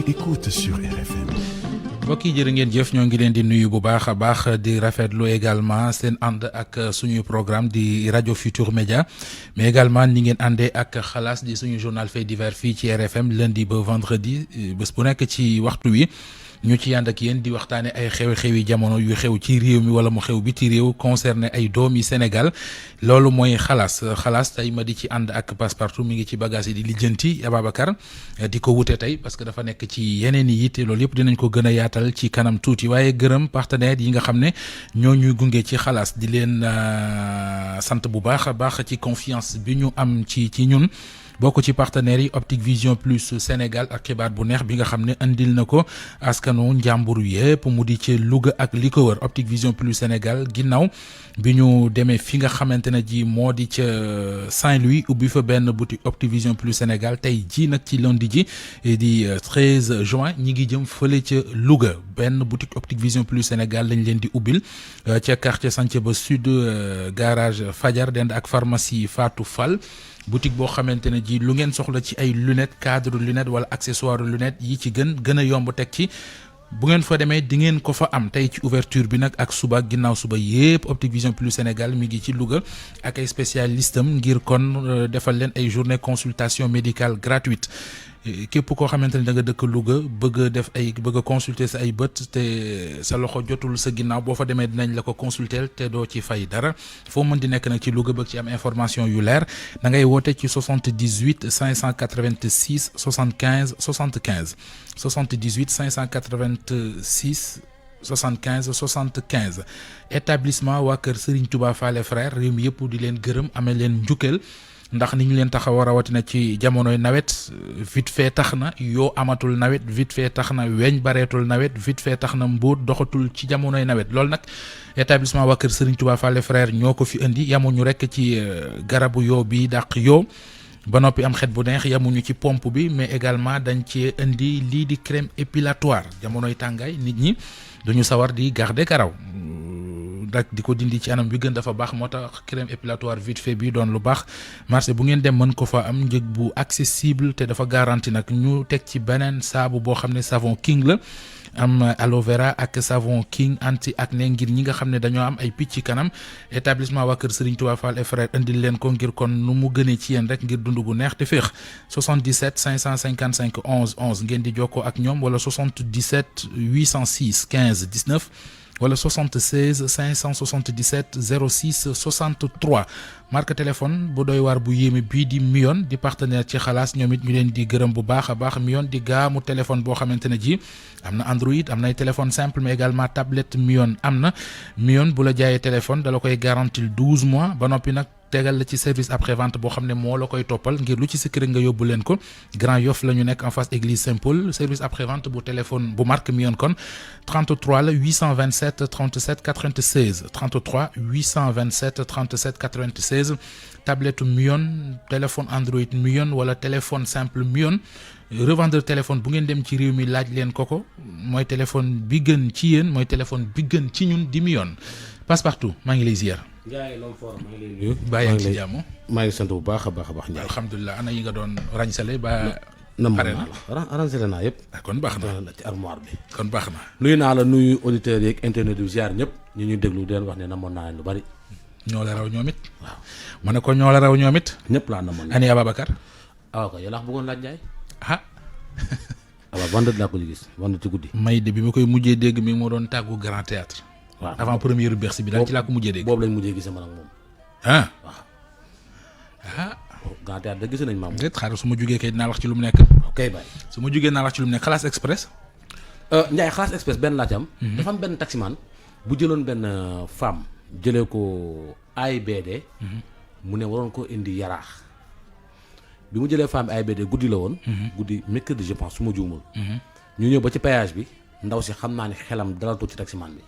Écoute sur RFM. mbokk yi jërë ngeen jëf ñoo ngi leen di nuyu bu baax a baax di rafetlu également seen ànd ak suñu programme di rajo Futur Média mais également ni ngeen àndee ak xalaas di suñu journal fait divers fii ci RFM lundi ba vendredi bés bu nekk ci waxtu wi ñu ci ànd ak yéen di waxtaane ay xew-xewi jamono yu xew ci réew mi wala mu xew biti réew concerné ay doomi Sénégal loolu mooy xalaas tey ma di ci ànd ak Passepartout mi ngi ci bagage yi di lijjanti Ababacar di ko wute tey parce que dafa nekk ci yeneen yi yitte loolu yëpp dinañ ko gën a yaatal ci kanam tuuti waaye gërëm partenaires yi nga xam ne ñoo ñuy gunge ci xalaas di leen sant bu baax a baax ci confiance bi ñu am ci ñun. bokk ci partenaires yi Optique Vision Plus Sénégal ak xibaar bu neex bi nga xam ne andil na ko askanu njàmbur yépp mu di ci Louga ak li ko wër Optique Vision Plus Sénégal ginnaaw bi ñu demee fi nga xamante ne ji moo di ca Saint-Louis ubbi fa benn boutique Optique Vision Plus Sénégal tey ji nag ci lundi ji di 13 juin ñi ngi jëm fële ca Louga benn boutique Optique Vision Plus Sénégal lañ leen di ubbil ca quartier Santhiaba Sud garage Fajar dend ak pharmacie Fatou Fall boutique boo xamante ne ji lu ngeen soxla ci ay lunettes cadre lunettes wala accessoire lunettes yi ci gën a yomb teg ci bu ngeen fa demee di ngeen ko fa am tey ci ouverture bi nag ak suba ginnaaw suba yépp Optique Vision Plus Sénégal mi ngi ci Louga ak ay spécialistes am ngir kon defal leen ay journée consultation médicale gratuite képp koo xamante ne da nga dëkk Louga bëgg a consulter sa ay bët te sa loxo jotul sa ginnaaw boo fa demee dinañ la ko consulter te doo ci fay dara foo mën di nekk nag ci Louga bëgg ci am information yu leer da ngay woote ci 78 586 75 75 78 586 75 75 établissement waa kër Serigne Touba Fallé frère réew mi yëpp di leen gërëm amee leen njukkal ndax ni ñu leen taxaw rawatina ci jamonoy nawet vite fait tax na yoo amatul nawet vite fait tax na weñ bareetul nawet vite fait tax na mbóot doxatul ci jamonoy nawet loolu nag établissement waa kër Serigne Touba Fallé frère ñoo ko fi indi yamuñu rekk ci garabu yoo bi dàq yoo ba noppi am xet bu neex yamuñu ci pompe bi mais également dañ ci indi lii di crème épilatoire jamonoy tàngaay nit ñi duñu sawar di garder karaw dak di ko dindi ci anam bi gën dafa baax moo tax crème épilatoire vite fait bi doon lu baax marché bu ngeen dem mën ko fa am njëg bu accessible te dafa garanti nag ñu teg ci beneen saabu boo xam ne savon king la am aloe vera ak savon king anti acné ngir ñi nga xam ne dañoo am ay picc ci kanam établissement waa kër Serigne Touba Fall et frère indil leen ko ngir kon nu mu gënee ci yéen rek ngir dund gu neex te féex 77 555 11 11 ngeen di jokkoo ak ñoom wala 77 806 15 19 wala 76 577 06 63 marque téléphone bu doy waar bu yéeme bii di Mion di partenaire ci xalaas ñoom it ñu leen di gërëm bu baax a baax Mion di gaamu téléphone boo xamante ne ji am na Android am na ay téléphone simple mais également tablette Mion am na Mion bu la jaayee téléphone dala koy garantil 12 mois ba noppi nag tegal la ci service après vente boo xam ne moo la koy toppal ngir lu ci sikk rek nga yóbbu leen ko Grand Yoff la ñu nekk en face église Saint-Paul service après vente bu téléphone bu marque Mion kon 33 la 827 37 96 33 827 37 96 tablette Mion téléphone Android Mion wala téléphone simple Mion revendeur téléphone bu ngeen dem ci réew mi laaj leen ko mooy téléphone bi gën ci yéen mooy téléphone bi gën ci ñun di Mion Passepartout maa ngi lay ziar. Ndiaye Lom Fort maa ngi lay nuyu. bàyyi ci jàmm. maa ngi sant bu baax a baax Ndiaye. alhamdulilah ana yi nga doon ràñsale ba. pare na ràñsale naa yëpp. kon baax na ci armoire bi. kon baax na. nuyu naa la nuyu auditeurs yeeg internet yu ziar ñëpp ñu ñuy déglu di leen wax ne namoon naa leen lu bari. ñoo la raw ñoom it. waaw ma ne ko ñoo la raw ñoom it. ñëpp laa namoon. ani Ababacar. ok yow laa bëggoon laaj Ndiaye. ah. waaw vendredi laa ko gis vendredi ci guddi. may de bi ma koy mujjee dégg mi moo doon tàggu Grand Théâtre. waaw avant première Bercy bi daal ci laa ko mujjee dégg. boobu lañ mujjee gis man ak moom. ah waaw. ah. Grand Théâtre da gis nañ ma moom. déet xaaral su ma jugee kay dinaa wax ci lu mu nekk. ok bàyyi. su ma jugee naa wax ci lu mu nekk Xalaas Express. Ndiaye Xalaas Express benn laa ci am. dafa am benn taximan bu jëloon benn femme jëlee ko AIBD. mu ne waroon ko indi yaraax. bi mu jëlee femme AIBD guddi la woon. guddi mercredi je pense su ma juumul. ñu ñëw ba ci péage bi ndaw si xam naa ne xelam dalatu ci taximan bi.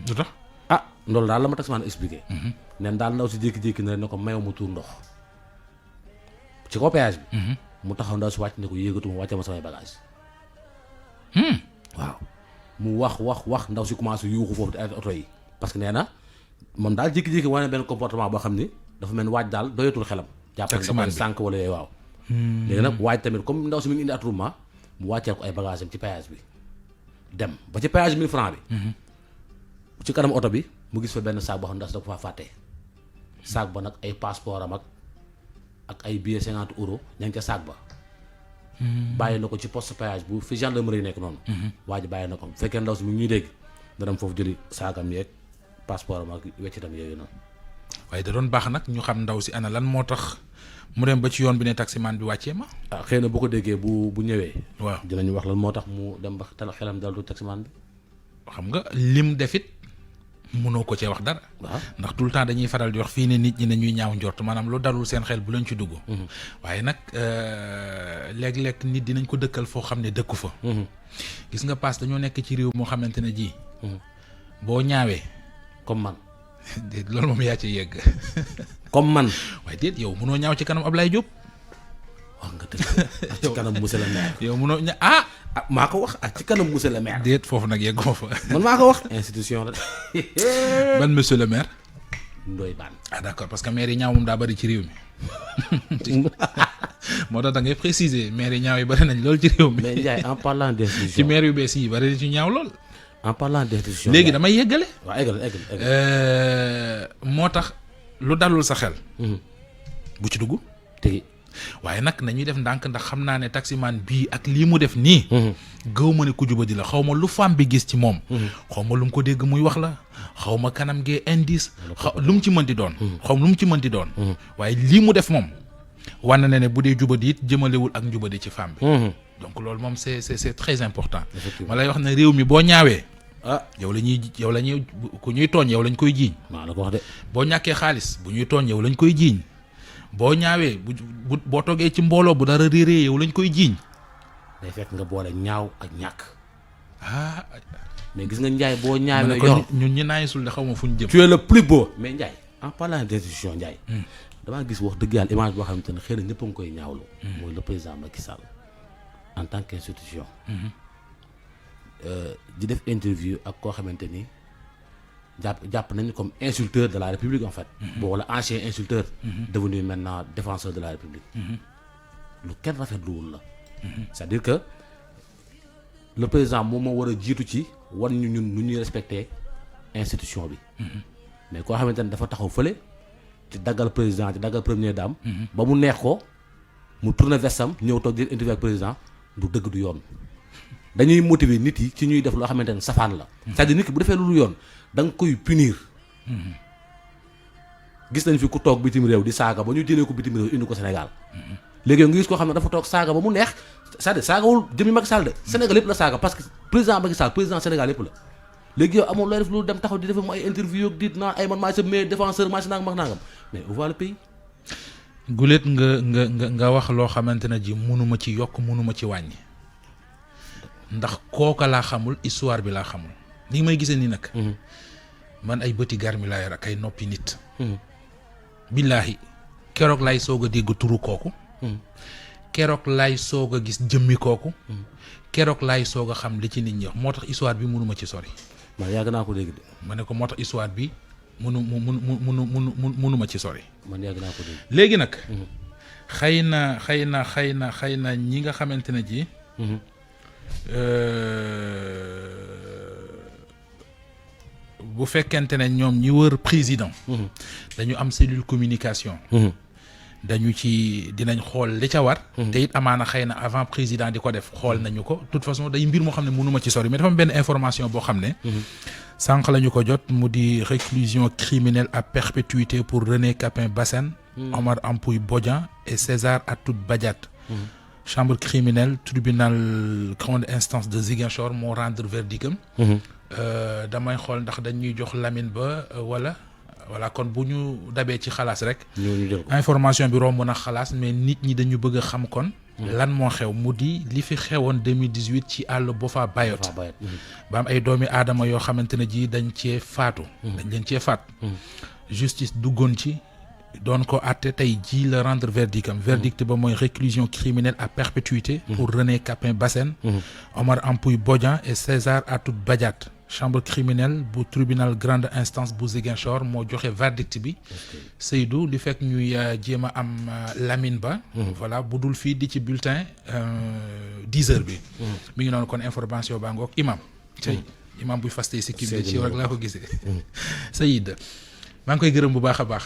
lu tax. ah loolu daal la ma taximan expliqué. neen daal ndaw si jékki-jékki na ne ko mayoo mu tuur ndox ci kaw péage bi. mu taxaw ndaw si wàcc ne ko yéegatuma wàcce ma samay bagage waaw mu wax ndaw si commencé yuuxu foofu di arrêté oto yi parce que nee na moom daal jékki-jékki wane benn comportement boo xam ni dafa mel ni waaj daal doyatul xelam. jàppal da koy sànq wala yooyu waaw. léegi nag waaj tamit comme ndaw si mi ngi indi attroupement mu wàcceel ko ay bagages am ci péage bi dem ba ci péage 1000 francs bi. ci kanam oto bi mu gis fa benn saak boo xam ne ndax da ko faa fàtte. saak ba nag ay passeport am ak ay billets 50 euros ña ngi ca saak ba. bàyyi na ko ci poste péage bu fi gendarmerie nekk noonu. waa ji bàyyi na ko bu fekkee ndaw si mi ngi ñuy dégg dana dem foofu jëli saakam yeeg passeport am ak weccitam yooyu noonu. waaye da doon baax nag ñu xam ndaw si ana lan moo tax mu dem ba ci yoon bi ne taximan bi wàccee ma. ah xëy na bu ko déggee bu ñëwee. waaw dinañu wax lan moo tax mu dem ba xelam dal du taximan bi. xam nga lim defit mënoo ko cee wax dara. waaw ndax tout le temps dañuy faral di wax fii ne nit ñi ne ñuy ñaaw njort maanaam lu dalul seen xel bu leen ci dugg. waaye nag léeg-léeg nit dinañ ko dëkkal foo xam ne dëkku fa. gis nga paas dañoo nekk ci réew moo xamante ne ji. boo ñaawee. comme man. déet loolu moom yaa ci yegg. comme man. waaye déet yow mënoo ñaaw ci kanam Ablaye Diop. wax nga dëgg ak ci kanam monsieur le maire. yow mënoo maa ko wax ak ci kanam monsieur le maire. déet foofu nag yeggoo fa. man maa ko wax. institution la. ban monsieur le maire. Ndoye Bane. d'accord parce que maire yi ñaaw moom daa bari ci réew mi. moo tax da ngay préciser maire yi ñaaw yi bari nañ lool ci réew mi. mais Ndiaye en parlant d'institution. ci maire yu bees yi bari na ci ñaaw lool. en parlant d'institution. léegi damay yeggale. waaw eggal. moo tax lu dalul sa xel. bu ci dugg. te waaye nag nañuy def ndànk ndax xam naa ne taximan bii ak lii mu def nii. gëw ma ne ku jubadi la xaw ma lu femme bi gis ci moom. xaw ma lu mu ko dégg muy wax la xaw ma kanam gee indice lu mu ci mën di doon. xaw ma lu mu ci mën di doon. waaye lii mu def moom wane na ne bu dee jubadi it jëmalewul ak njubadi ci femme bi. donc loolu moom c'est très important. ma lay wax ne réew mi boo ñaawee. yow la ñuy ku ñuy tooñ yow lañ koy jiiñ. maa la ko wax de. boo ñàkkee xaalis bu ñuy tooñ yow lañ koy jiiñ. boo ñaawee boo toggee ci mbooloo bu dara réeree yow lañ koy jiiñ. day fekk nga boole ñaaw ak ñàkk. mais gis nga Ndiaye boo ñaawee ko yor ñun ñi naayisul de xaw ma fu ñu jëm. tu es le plus beau. mais Ndiaye en parlant d'institution Ndiaye. damaa gis wax dëgg yàlla image boo xamante ne xëy na ñëpp a ngi koy ñaawlu. mooy le président Macky Sall en tant qu'institution. di def interview ak koo xamante ni jàpp nañu comme insulteur de la République en fait. bon wala ancien insulteur. devenu maintenant défenseur de la République. lu kenn rafetluwul la. c'est-à-dire que le président moom moo war a jiitu ci wan ñu ñun nu ñuy respecter institution bi. mais koo xamante ne dafa taxaw fële ci daggal président ci daggal première dame. ba mu neex ko mu tourner vestam ñëw toog di interview ak président du dëgg du yoon. dañuy motiver nit yi ci ñuy def loo xamante ne safaan la. c'est-à-dire nit ki bu defee lu yoon da nga koy punir. gis nañ fi ku toog bitim réew di saaga ba ñu jëlee ko bitim réew indi ko Sénégal. léegi yow nga gis koo xam ne dafa toog saaga ba mu neex c'est-à-dire saagawul jëmi Macky Sall de Sénégal yëpp la saaga parce que président Macky Sall président Sénégal yëpp la. léegi yow amoon looy def lu dem taxaw di def mu ay interview ak di naan ay man maay sa meilleur défenseur maay sa nangam ak nangam mais on voit le pays. gulet nga wax loo xamante ne ji mënuma ci yokk mënuma ci wàññi ndax kooka laa xamul histoire bi laa xamul ni may gisee nii nag. man ay bëti garmi laa yor ak ay noppi nit. billaahi keroog lay soog a dégg turu kooku. keroog lay soog a gis jëmmi kooku. keroog lay soog a xam li ci nit ñi wax moo tax histoire bi mënuma ci sori. man yàgg naa ko dégg de. ma ne ko moo tax histoire bi mënuma ci sori. man yàgg naa ko dégg. léegi nag. xëy na ñi nga xamante ne ji. bu fekkente ne ñoom ñi wër président. dañu am cellule communication. dinañ xool li ca war. te it amaana xëy na avant président di ko def xool nañu ko de toute façon day mbir moo xam ne mënuma ci sori mais dafa am benn information boo xam ne. sànq la ñu ko jot mu di réclusion criminelle à perpétuité pour René Capain Bassène. Omar Ampoui Bodian et César Atoute Badiate. chambre criminelle tribunal grande instance de Ziguinchor moo rendre verdict am. damay xool ndax dañuy jox Lamine Ba voilà kon bu ñu dabee ci xalaas rek. information bi romb na xalaas mais nit ñi dañu bëgg a xam kon. lan moo xew mu di li fi xewoon 2018 ci àll Boffa Bayotte. ba am ay doomi aadama yoo xamante ne ji dañ cee faatu. dañ leen cee faat. justice duggoon ci. doon ko àtte tey jii la rendre verdict am verdict ba mooy réclusion criminelle à perpétuité pour René Capain Bassène Omar Ampoui Bodian et César Atoute Badiate chambre criminelle bu tribunal grande instance bu Ziguinchor moo joxe verdict bi Seydou li fekk ñuy jéem a am Lamine Ba voilà bu dul fii di ci bulletin 10 heures bi mi ngi noonu kon information baa ngoog imam tey imam buy fastee si kii bi ci rek laa ko gisee Seyid maa ngi koy gërëm bu baax a baax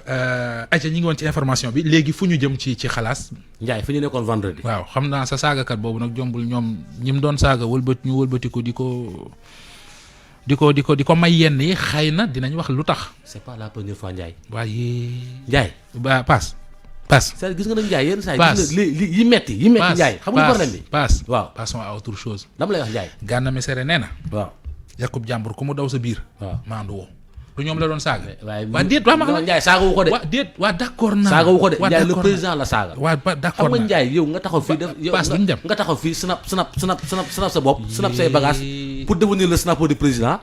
ayca ñi ngi woon ci information bi léegi fu ñu jëm ci xalaas Ndiaye fi ñu nekkoon vendredi waaw xam naa sa saagakat boobu nag jombul ñoom ñi mu doon saaga wëlbatiku di ko may yenn yi xëy na dinañ wax lu tax. c'est pas la première fois Ndiaye. waaye. Ndiaye. ba paas. c'est gis nga nag Ndiaye yenn saa yi. gis nga yi metti Ndiaye. xam nga problème bi paas waaw passons à autre chose. dama lay wax Ndiaye. Gana Messere nee na. waaw. yàqub jàmbur ku mu daw sa biir. waaw maandu woo. du ñoom la doon saaga. waa déet waa ma Ndiaye saaga wu ko de. waa déet waa d'accord naa. saaga wu ko de Ndiaye le président la saaga. waa ba d'accord naa xam nga Ndiaye yow nga taxaw fii def. paas duñ dem nga taxaw fii snap sa bopp. snap say bagages pour devenir le snapper du président.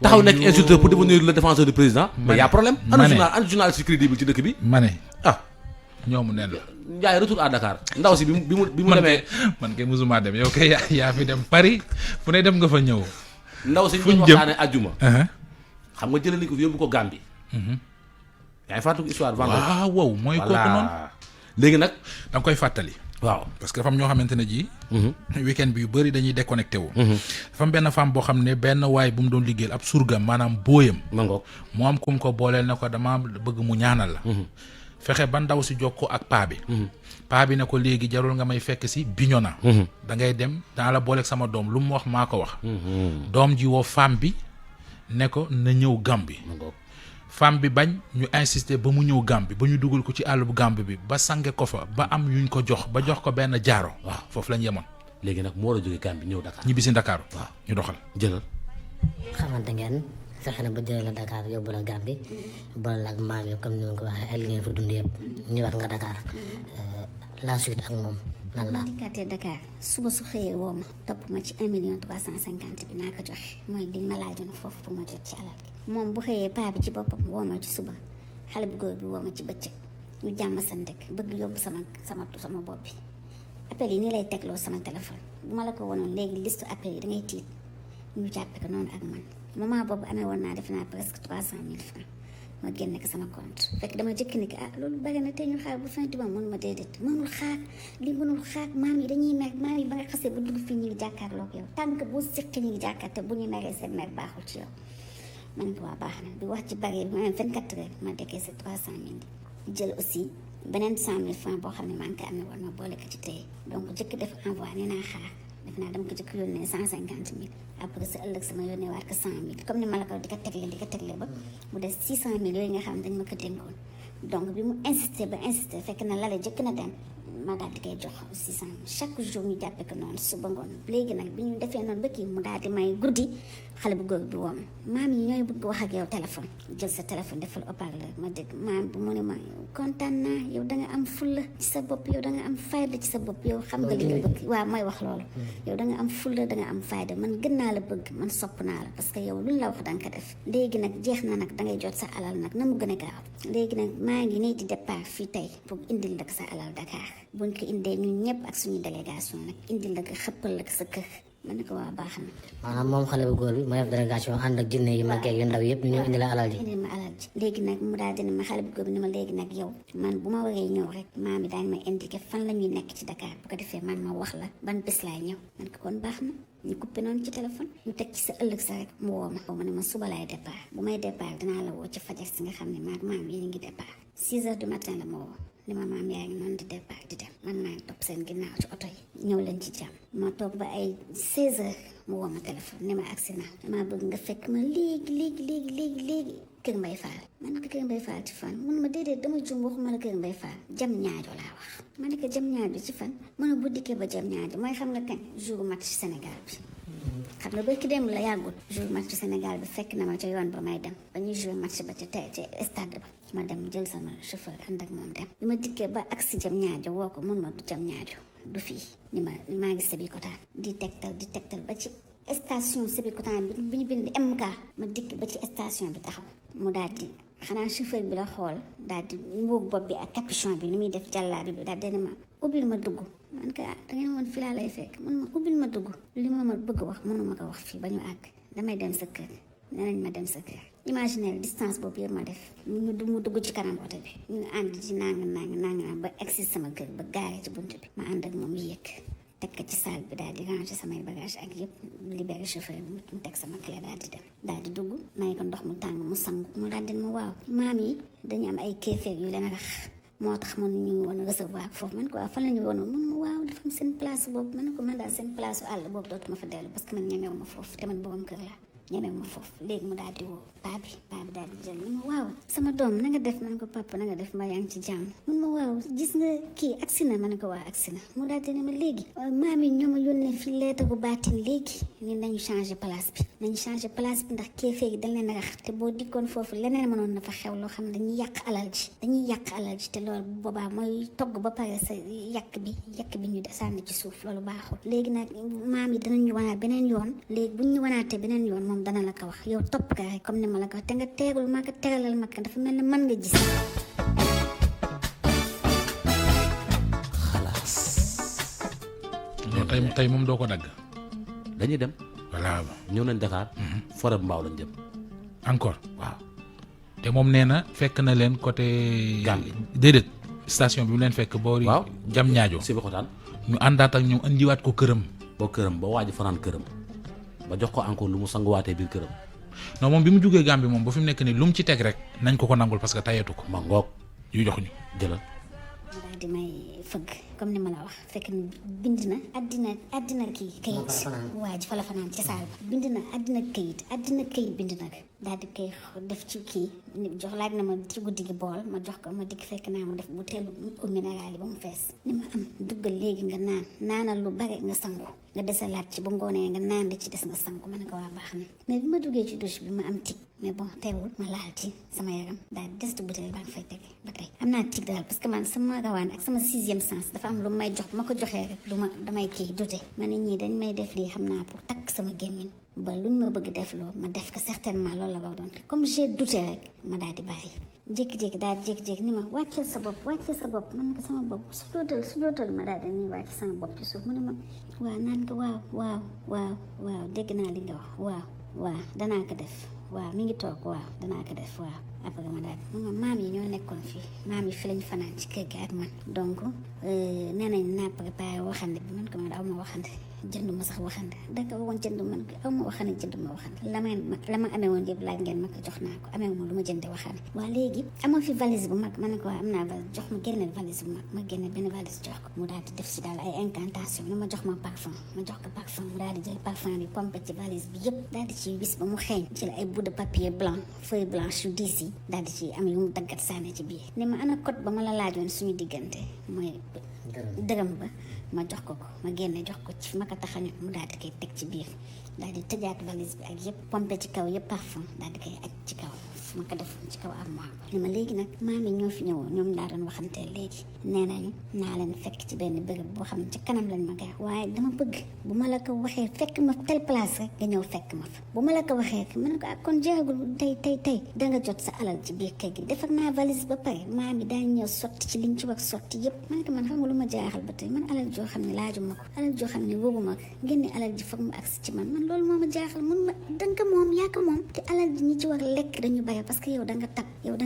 taxaw nekk insulteur pour devenir le défenseur du président. mais y a problème. ana journaliste crédible ci dëkk bi. ma ne ah. ñoomu neen la. Ndiaye retour à Dakar ndaw si bi mu demee. man kay musuma dem yow kay yaa fi dem Paris fu ne dem nga fa ñëw. ndaw si ñu waxtaanee àjjuma. xam nga jëlee ko fi yóbbu ko Gambie. yaa ngi fàttaliku histoire vendredi. waaw mooy kooku noonu. léegi nag da nga koy fàttali. waaw parce que dafa am ñoo xamante ne ji. weekend bi yu bëri dañuy déconnecté wu. dafa am benn femme boo xam ne benn waay bu mu doon liggéeyal ab surgam maanaam booyam. ma ngoog mu am kum ko booleel ne ko dama bëgg mu ñaanal la. fexe ba ndaw si jokkoo ak paa bi. paa bi ne ko léegi jarul nga may fekk si Bignona. da ngay dem dana la booleeg sama doom lu mu wax maa ko wax. doom ji woo femme bi ne ko na ñëw Gambie. femme bi bañ ñu insister ba mu ñëw Gambie ba ñu dugal ko ci àll bu Gambie bi ba sange ko fa ba am yuñ ko jox ba jox ko benn jaaro. waaw foofu lañ yemoon. léegi nag mu war a jógee Gambie ñëw Dakar. ñibbi si Dakar. waaw ñu doxal jëlal. xamante ngeen fexe na ba jëlee la Dakar yóbbu la Gambie boole la ak maam yi comme ni ma ko waxee ay li ngeen fa dund yëpp ñëwaat nga Dakar la suite ak moom lan la. dikkaatee Dakar suba su xëyee woo ma topp ma ci 1,350,000 bi naa ko joxe mooy li ma laajoon foofu pour ma jot ci alal gi moom bu xëyee paa bi ci boppam woo ma ci suba xale bu góor bi woo ma ci bëccëg ñu jàmm sante bëgg yóbbu sama bopp bi appel yi nii lay tegloo sama téléphone bu ma la ko wonoon léegi liste appel yi da ngay tiit ñu jàppe ko noonu ak man moment boobu amee woon naa def naa presque 300,000 francs ma génne ko sama compte fekk dama jëkk ni que loolu bari na te ñu xaar bu fin du mois mënuma déedéet mënul xaar li mënul xaar maam yi dañuy mer maam yi ba nga xasee ba dugg fii ñu ngi jàkkaarloo ak yow tànk boo séq ñu ngi jàkkaar te bu ñu meree seen mer baaxul ci yow ma ne ko waa baax na bi wax ci bari bi ma 24 heures ma décaissé 300,000 jël aussi beneen 100,000 francs boo xam ne maa ngi ko amee woon ma boole ko ci tey donc jëkk def envoi nee naa xaar def naa dama ko jëkk yónnee 150,000 après sa ëllëg sama yónnee waat ko 100,000 comme ni ma la ko di ko tegle ba mu des 600,000 yooyu nga xam ne dañ ma ko dénkoon donc bi mu insisté fekk na lale jëkk na dem ma daal di koy jox 600,000 chaque jour ñu jàppee ko noonu suba ngoon léegi nag bi ñu defee noonu ba kii mu daal di may guddi xale bu góor bi woo ma maam yi ñooy bëgg wax ak yow téléphone jël sa téléphone defal haut-parleur ma dégg maam bi mu ne ma kontaan naa yow da nga am fulla ci sa bopp yow da nga am fayda ci sa bopp yow xam nga li nga bëgg waaw mooy wax loolu yow da nga am fulla da nga am fayda man gën naa la bëgg man sopp naa la parce que yow luñ la wax da nga ko def léegi nag jeex na nag da ngay jot sa alal nag na mu gën a gaaw léegi nag maa ngi nii di départ fii tey pour indil la sa alal Dakar buñ ko indee ñun ñëpp ak suñu délégation nag indil la ko xëppal la ko sa kër ma ne ko waa baax na. maanaam moom xale bu góor bi mooy def délégation ànd ak jinne yi mag yu ndaw yëpp ñu ñëw indi la alal ji. indi ma alal ji léegi nag mu daal di ne ma xale bu góor bi ni ma léegi nag yow man bu ma waree ñëw rek maam yi daañu ma indiqué fan la ñuy nekk ci Dakar bu ko defee man ma wax la ban bés laay ñëw man ko kon baax na ñu coupé noonu ci téléphone ñu teg ci sa ëllëg sa rek mu woo ma ne ma suba laay départ bu may départ dinaa la woo ci fajar si nga xam ne maam yi ngi départ 6 heures du matin la ma woo ni ma maam yaa ngi noonu di départ di dem man maa ngi topp seen ginnaaw ci oto yi ñëw leen ci jàmm ma toog ba ay 16 heures mu woo ma téléphone ni ma agsi naa damaa bëgg nga fekk ma léegi Kër Mbay Fall man ko Kër Mbay Fall ci fan mun ma déedéet dama juum waxuma la Kër Mbay Fall jam ñaajo laa wax ma ne ko jam ñaajo ci fan mën a bu dikkee ba jam ñaajo mooy xam nga kañ jour match Sénégal bi xam nga barki démb la yàggut jour match Sénégal bi fekk na ma ca yoon ba may dem ba ñuy jouer match ba ca stade ba ma dem jël sama chauffeur ànd ak moom dem bi ma dikkee ba agsi jam ñaajo woo ko mun ma du jam ñaajo du fii ni ma maa ngi Sébikotane di tegtal ba ci station Sébikotane bi ñu bind MK ma dikk ba ci station bi taxaw mu daal di xanaa chauffeur bi la xool daal di mbuug bopp bi ak capuchon bi ni muy def jàllaabi bi daal di ne ma ubbil ma dugg man ka da ngeen woon fi laa lay fekk man ma ubbil ma dugg li ma bëgg wax mënuma ko wax fii ba ñu àgg damay dem sa kër nee nañ ma dem sa kër imaginer distance boobu yëpp ma def mu dugg ci kanam oto bi ñu ànd ci nang ba egsi sama kër ba gaare ci bunt bi ma ànd ak moom yéeg teg ko ci salle bi daal di ranger samay bagage ak yëpp libéré chauffeur bi mu teg sama clé daal di dem daal di dugg may ko ndox mu tàng mu sangu mu daal di ma waaw maam yi dañu am ay kéefeer yu leen rax moo tax man ñu woon recevoir foofu man ko waaw fan la ñu woon mun ma waaw dafa am seen place boobu man ko man daal seen place àll boobu dootuma fa dellu parce que man ñemewu ma foofu te man borom kër laa ñemewu ma foofu léegi mu daal di woo paa bi daal di jël ni ma waaw sama doom na nga def man ko papa na nga def ma yaa ngi ci jàmm mun ma waaw gis nga kii agsi na ma ne ko waa agsi na mu daal di ne ma léegi maam yi ñoo ma yónnee fi lettre bu baatin léegi ni nañu changé place bi ndax kéefee gi dañ leen rax te boo dikkoon foofu leneen mënoon na fa xew loo xam ne dañuy yàq alal ji te loolu boobaa mooy togg ba pare sa yàq bi ñu sànni ci suuf loolu baaxul léegi nag maam yi danañu wanaat beneen yoon léegi buñ ñu wanaatee beneen yoon moom dana la ko wax yow topp ka rek comme ni ma la ko wax te nga teegul ma ko teralal ma ko dafa mel ne mën nga gis xalaas non tey moom doo ko dagg dañuy dem voilà ñëw nañ Dakar forêt bu mbaaw lañ jëm encore waaw te moom nee na fekk na leen côté Gambie déedéet station bi mu leen fekk boori waaw jam ñaajo si bi xotaan ñu àndaat ak ñoom indiwaat ko këram ba waaj fanaan këram ba jox ko encore lu mu sanguwaatee biir këram non moom bi mu jógee Gambie moom ba fi mu nekk nii lu mu ci teg rek nañ ko nangul parce que tayeetu ko ma ngoog yu jox ñu jëlal daal di may fëgg comme ni ma la wax fekk ni bind na àddina kii kayit waa ji fa la fanaan ci saal bi bind na àddina kayit bind na daal di koy def ci kii jox laaj na ma ci guddi gi bool ma jox ko ma dikk fekk naa ma def bu teelu eau minérale yi ba mu fees ni ma am duggal léegi nga naanal lu bare nga sangu nga desalaat ci ba ngoonee nga naan li ci des nga sangu ma ne ko waa baax na mais bi ma duggee ci douche bi ma am tig mais bon teewul ma laal ci sama yaram daal di des butéel baa ngi fay tege ba tey am naa tig daal parce que man sama rawaan ak sama 6e sens dafa am lu may jox ma ko joxee rek damay kii dute ma ne ñii dañ may def lii xam naa pour takk sama gémmiñ ba luñ ma bëgg def loo ma def ko certainement loolu la ba doon comme j'ai douté rek ma daal di bàyyi jékki-jékki ni ma wàcceel sa bopp man ko sama bopp su dootal ma daal di nii wàcc sama bopp ci suuf mu ne ma waaw naan ko waaw dégg naa li nga wax waaw danaa ko def waaw mi ngi toog waaw danaa ko def waaw après ma daal di maam yi ñoo nekkoon fii maam yi fi lañ fanaan ci kër gi ak man donc nee nañ naa préparé waxande bi man ko man aw ma waxande jënduma sax waxande danga woon jënd man aw ma waxande jënduma waxande la ma amee woon yëpp laaj ngeen ma ko jox naa ko amee ma lu ma jënde waxande waa léegi amoo fi valise bu mag ma ne ko am naa valise jox ma génne valise bu mag ma génne benn valise jox ko mu daal di def si daal ay incantation ni ma jox ma parfum ma jox ko parfum mu daal di jël parfum bi pompé ci valise bi yëpp daal di ci wis ba mu xeeñ jël ay bout de papier blanc feuille blanche yu diis yi daal di ci am yu mu daggat sànni ci biir ni ma ana code ba ma la laajoon suñu diggante mooy dërëm ba ma jox ko ma génne jox ko ci ma ko taxañu mu daal di koy teg ci biir daal di tëjaat valise bi ak yëpp pompé ci kaw yëpp parfum daal di koy aj ci kaw fu ma ko def ci kaw armoire ni ma léegi nag maam yi ñoo fi ñëwoon ñoom laa doon waxanteel léegi nee nañu naa leen fekk ci benn bërëb boo xam ne ci kanam lañ ma koy waaye dama bëgg bu ma la ko waxee fekk ma telle place rek nga ñëw fekk ma fa bu ma la ko waxee ma ne ko ak kon jeexagul tey danga jot sa alal ci biir kër gi defar naa valise ba pare maam yi daañu ñëw sotti ci liñ ci wax sotti yëpp ma ne ko man xam nga lu ma jaaxal ba tey man alal joo xam ne laajuma ko alal joo xam ne wóoruma ko ngeen ne alal ji foog mu agsi ci man loolu moo ma jaaxal mun ma danga moom yaa ko moom te alal ji ñi ci war lekk dañu bare parce que yow da nga tab yow da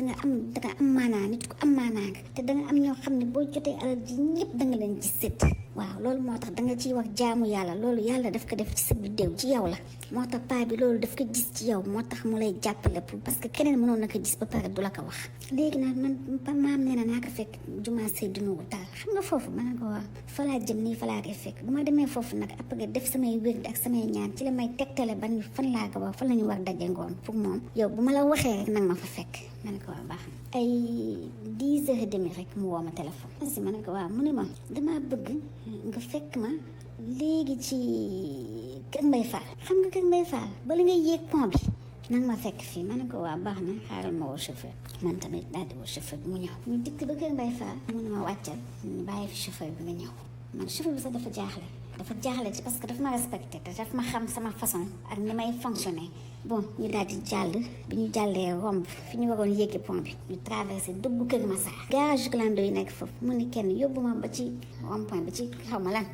nga am maanaa nit ku am maanaa nga te da nga am ñoo xam ne boo jotee alal ji ñëpp da nga leen ci sét waaw loolu moo tax da nga ciy wax jaamu yàlla loolu yàlla daf ko def ci sa biddéew ci yow la moo tax paa bi loolu daf ko gis ci yow moo tax mu lay jàppale parce que keneen mënoon na ko gis ba pare du la ko wax léegi nag man maam nee na naa ko fekk jumaa Seydou Nourou Tall xam nga foofu ma ne ko waa fa laa jëm nii fa laa koy fekk bu ma demee foofu nag après def samay wér ak samay ñaan ci la may tegtale ban fan laa ko wax fan la ñu war daje ngoon pour moom yow bu ma la waxee rek nag ma fa fekk ma ne ko waa baax ay 10h30 rek mu woo ma téléphone asi ma ne ko waaw mu ne ma damaa bëgg nga fekk ma léegi ci Kër Mbaye Fall xam nga Kër Mbaye Fall bala ngay yéeg pont bi nag ma fekk fii ma ne ko waa baax na xaaral ma woo chauffeur man tamit daal di woo chauffeur bi mu ñëw ñu dikk ba Kër Mbaye Fall mu ne ma wàccal bàyyi fi chauffeur bi nga ñëw man chauffeur bi sax dafa jaaxle ci parce que dafa ma respecté te daf ma xam sama façon ak ni may fonctionner bon ñu daal di jàll bi ñu jàllee romb fi ñu waroon yéegi pont bi ñu traversé dugg Kër Massar garage clando yi nekk foofu mu ni kenn yóbbu ma ba ci rond point bi ci xaw ma lan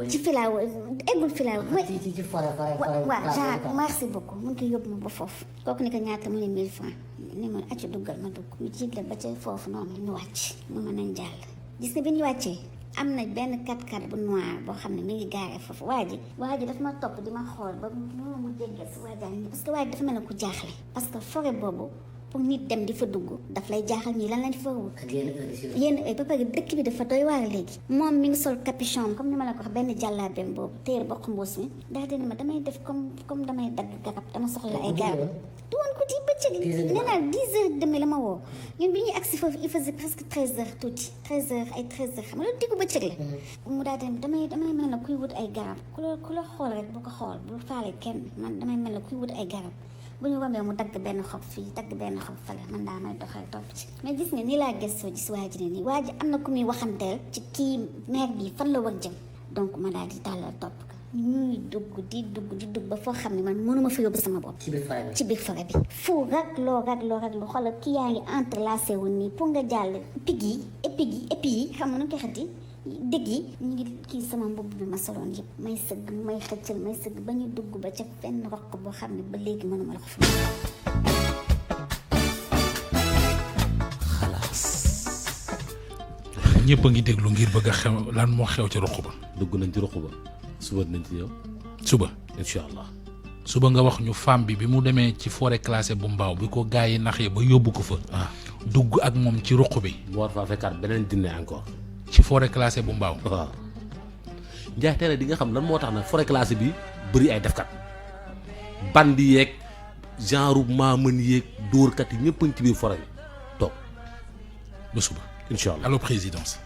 ci filao eggul filao ci forêt waaw genre merci beaucoup mu ngi koy yóbbu ma ba foofu kooku ni ko ñaata mu ne 1000 francs ni ma acca duggal ma dugg ñu jiitle ba ca foofu noonu ñu wàcc mu mën nañ jàll gis nga bi ñu wàccee am na benn 4x4 bu noir boo xam ne mi ngi gaare foofu waa ji dafa ma topp di ma xool ba mu jéggee si waajaan parce que waa ji dafa mel ne ku jaaxle parce que forêt boobu pour nit dem di fa dugg daf lay jaaxal ñii lan lañ fa wut yenn heure ba pare dëkk bi dafa doy waar léegi moom mi ngi sol capuchon comme ni ma la ko wax benn jàllaabeem boobu téer bokk mbuus mi daal dina ma damay def comme damay dagg garab dama soxla ay garab du woon ko di bëccëg nee naa 10h30 la ma woo ñun bi ñuy agsi foofu il faisait presque 13h tuuti 13h ay 13h xam nga loolu diggu bëccëg la mu daal di damay mel na kuy wut ay garab ku la xool rek bu ko xool bu faale kenn man damay mel na kuy wut ay garab bu ñu rombee mu dagg benn xob fii dagg benn xob fale man daa may doxal topp ci mais gis nga nii laa gëstoo gis waa ji ne nii waa ji am na ku muy waxanteel ci kii maire bi fan la war jëm donc ma daal di tàllal topp ñuy dugg di dugg ba foo xam ne man mënuma fa yóbbu sama bopp ci biir forêt bi fu ragloo xoolal kii yaa ngi entrelacé wu nii pour nga jàll pig yi xam nga nu koy xati dëgg yi ñu ngi kii sama mbubb bi ma soloon yëpp may sëgg may xëccal ba ñu dugg ba ca fenn roq boo xam ne ba léegi mënuma la ko fi xalaas ñëpp a ngi déglu ngir bëgg a xew lan moo xew ci ruq ba dugg nañ ci ruq ba suba nañ ci ñëw suba incha allah suba nga wax ñu femme bi mu demee ci forêt classée bu mbaaw bi ko gars yi naxee ba yóbbu ko fa dugg ak moom ci ruq bi mu war faa fekkaat beneen dîner encore ci forêt classée bu mbaaw waaw Ndiaye tey di nga xam lan moo tax nag forêt classée bi bëri ay defkat bandi yeeg genre maamën yeeg dóorkat yi ñëpp ci biir forêt bi toog ba suba incha allah allo présidence